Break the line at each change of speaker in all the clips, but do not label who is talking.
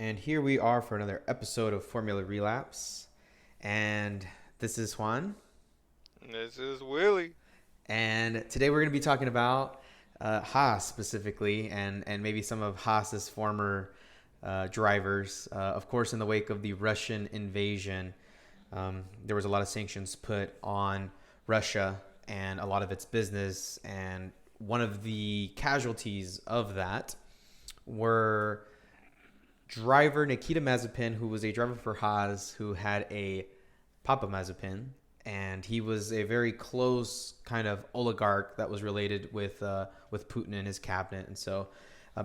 And here we are for another episode of Formula Relapse. And this is Juan.
This is Willie.
And today we're going to be talking about Haas specifically and maybe some of Haas's former drivers. Of course, in the wake of the Russian invasion, there was a lot of sanctions put on Russia and a lot of its business. And one of the casualties of that were driver Nikita Mazepin, who was a driver for Haas, who had a Papa Mazepin, and he was a very close kind of oligarch that was related with Putin and his cabinet, and so.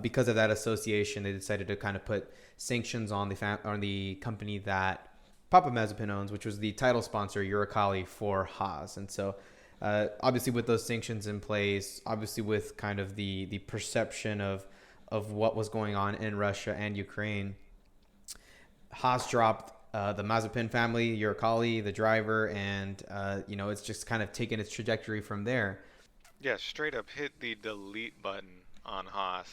Because of that association, they decided to kind of put sanctions on on the company that Papa Mazepin owns, which was the title sponsor Uralkali for Haas. And so, obviously, with those sanctions in place, obviously with kind of the perception of what was going on in Russia and Ukraine, Haas dropped the Mazepin family, Uralkali, the driver, and it's just kind of taken its trajectory from there.
Yeah, straight up hit the delete button on Haas.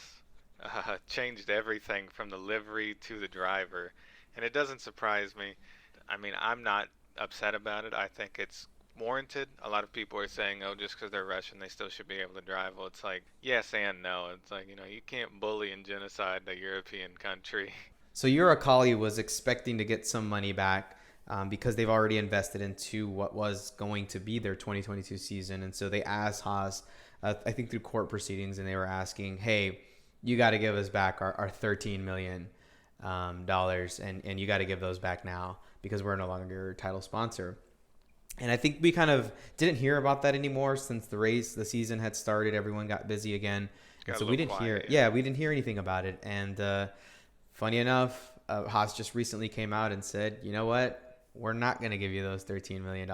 Changed everything from the livery to the driver. And it doesn't surprise me. I mean, I'm not upset about it. I think it's warranted. A lot of people are saying, oh, just because they're Russian, they still should be able to drive. Well, it's like, yes and no. It's like, you can't bully and genocide a European country.
So Uralkali was expecting to get some money back because they've already invested into what was going to be their 2022 season, and so they asked Haas, I think through court proceedings, and they were asking, "Hey, you got to give us back our $13 million dollars, and you got to give those back now because we're no longer your title sponsor." And I think we kind of didn't hear about that anymore since the season had started. Everyone got busy again, and
Got
so
a
we
little
didn't hear.
quiet, yeah.
Yeah, we didn't hear anything about it, and. Funny enough, Haas just recently came out and said, you know what? We're not going to give you those $13 million.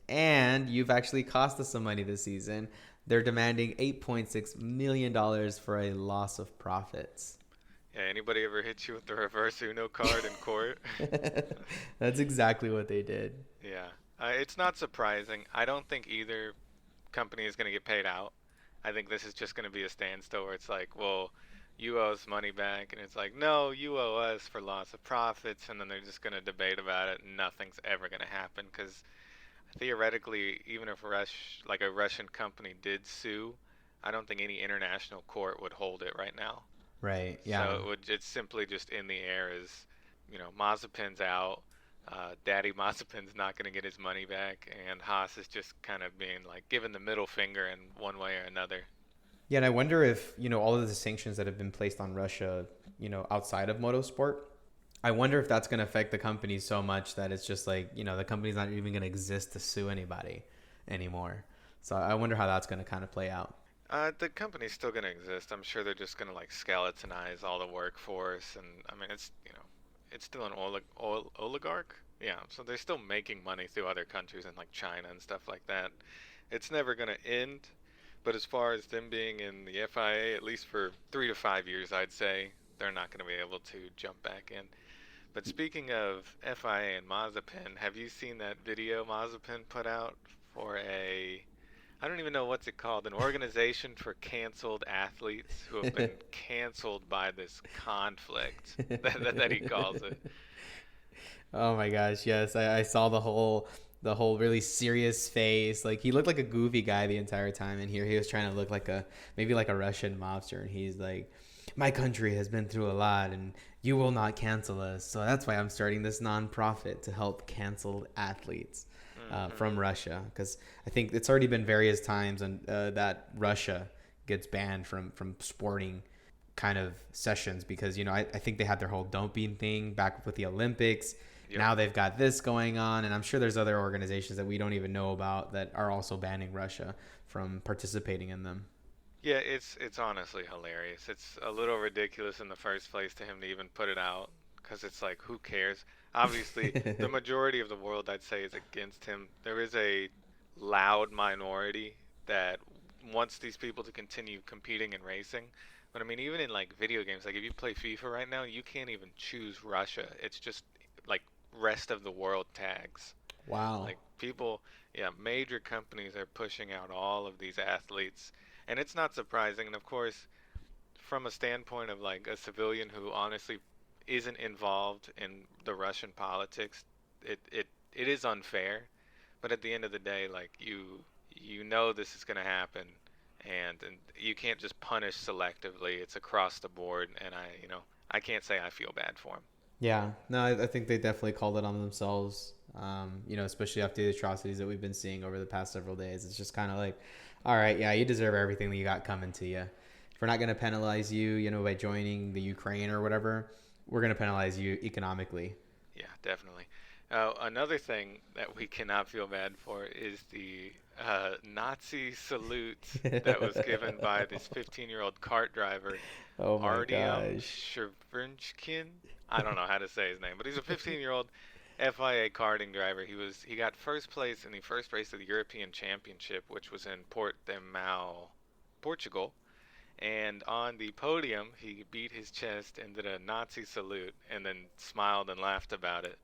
And you've actually cost us some money this season. They're demanding $8.6 million for a loss of profits.
Yeah, anybody ever hit you with the reverse Uno card in court?
That's exactly what they did.
Yeah. It's not surprising. I don't think either company is going to get paid out. I think this is just going to be a standstill where it's like, well, you owe us money back, and it's like, no, you owe us for loss of profits, and then they're just going to debate about it, and nothing's ever going to happen because theoretically, even if like a Russian company did sue, I don't think any international court would hold it right now.
Right. Yeah.
So it's simply just in the air as, Mazepin's out, Daddy Mazepin's not going to get his money back, and Haas is just kind of being like given the middle finger in one way or another.
Yeah, and I wonder if, all of the sanctions that have been placed on Russia, outside of motorsport, I wonder if that's going to affect the company so much that it's just like, the company's not even going to exist to sue anybody anymore. So I wonder how that's going to kind of play out.
The company's still going to exist. I'm sure they're just going to like skeletonize all the workforce, and I mean it's still an oligarch. Yeah, so they're still making money through other countries in like China and stuff like that. It's never going to end. But as far as them being in the FIA, at least for 3 to 5 years, I'd say they're not going to be able to jump back in. But speaking of FIA and Mazepin, have you seen that video Mazepin put out for I don't even know what's it called, an organization for canceled athletes who have been canceled by this conflict that he calls it.
Oh my gosh, yes. I saw the whole really serious face. Like he looked like a goofy guy the entire time, and here he was trying to look like maybe like a Russian mobster, and he's like, my country has been through a lot, and you will not cancel us. So that's why I'm starting this nonprofit to help canceled athletes from Russia, because I think it's already been various times and that Russia gets banned from sporting kind of sessions because I think they had their whole doping thing back with the Olympics.
Yep.
Now they've got this going on, and I'm sure there's other organizations that we don't even know about that are also banning Russia from participating in them.
Yeah, it's honestly hilarious. It's a little ridiculous in the first place to him to even put it out because it's like, who cares? Obviously, the majority of the world, I'd say, is against him. There is a loud minority that wants these people to continue competing and racing. But I mean, even in like video games, like if you play FIFA right now, you can't even choose Russia. It's just like rest of the world tags.
Wow.
Like people, yeah, major companies are pushing out all of these athletes, and it's not surprising. And of course, from a standpoint of like a civilian who honestly isn't involved in the Russian politics, it is unfair. But at the end of the day, like you know this is going to happen, and you can't just punish selectively. It's across the board, and I can't say I feel bad for him.
Yeah, no, I think they definitely called it on themselves. Especially after the atrocities that we've been seeing over the past several days. It's just kind of like, all right, yeah, you deserve everything that you got coming to you. If we're not going to penalize you, by joining the Ukraine or whatever, we're going to penalize you economically.
Yeah, definitely. Another thing that we cannot feel bad for is the Nazi salute that was given by this 15-year-old cart driver,
Oh my
Artyom
gosh.
Shervinchkin. I don't know how to say his name, but he's a 15-year-old FIA karting driver. He got first place in the first race of the European Championship, which was in Portimao, Portugal. And on the podium, he beat his chest and did a Nazi salute and then smiled and laughed about it,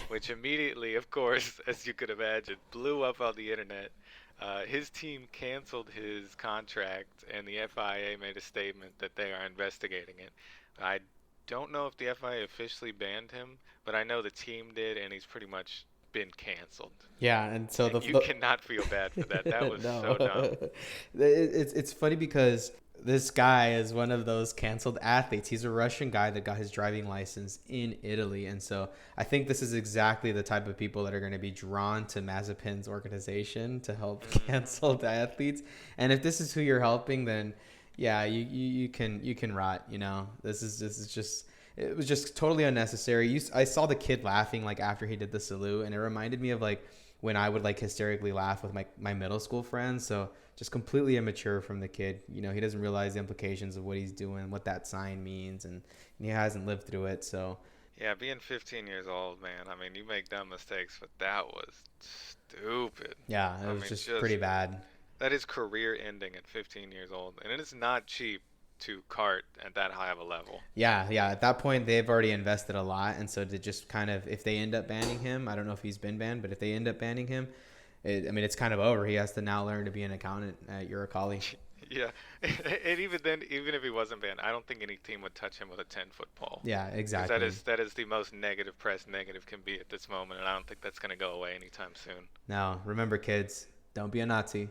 which immediately, of course, as you could imagine, blew up on the internet. His team canceled his contract, and the FIA made a statement that they are investigating it. I don't know if the FIA officially banned him, but I know the team did, and he's pretty much been canceled.
Yeah, and so
And you cannot feel bad for that. That was so
no,
dumb.
it's funny because this guy is one of those canceled athletes. He's a Russian guy that got his driving license in Italy, and so I think this is exactly the type of people that are going to be drawn to Mazepin's organization to help canceled athletes. And if this is who you're helping, then yeah, you can rot. This is just. It was just totally unnecessary. I saw the kid laughing like after he did the salute, and it reminded me of like when I would like hysterically laugh with my middle school friends. So just completely immature from the kid. He doesn't realize the implications of what he's doing, what that sign means, and he hasn't lived through it. So
Yeah, being 15 years old, man. I mean, you make dumb mistakes, but that was stupid.
yeah, it
I
was
mean,
just
just
pretty bad.
that is career ending at 15 years old, and it is not cheap to kart at that high of a level.
Yeah. At that point, they've already invested a lot, and so to just kind of, if they end up banning him, I don't know if he's been banned, but if they end up banning him, it's kind of over. He has to now learn to be an accountant at Uralkali.
Yeah, and even then, even if he wasn't banned, I don't think any team would touch him with a 10-foot pole.
Yeah,
Because
exactly.
that is the most negative press negative can be at this moment, and I don't think that's going to go away anytime soon.
Now, remember, kids, don't be a Nazi.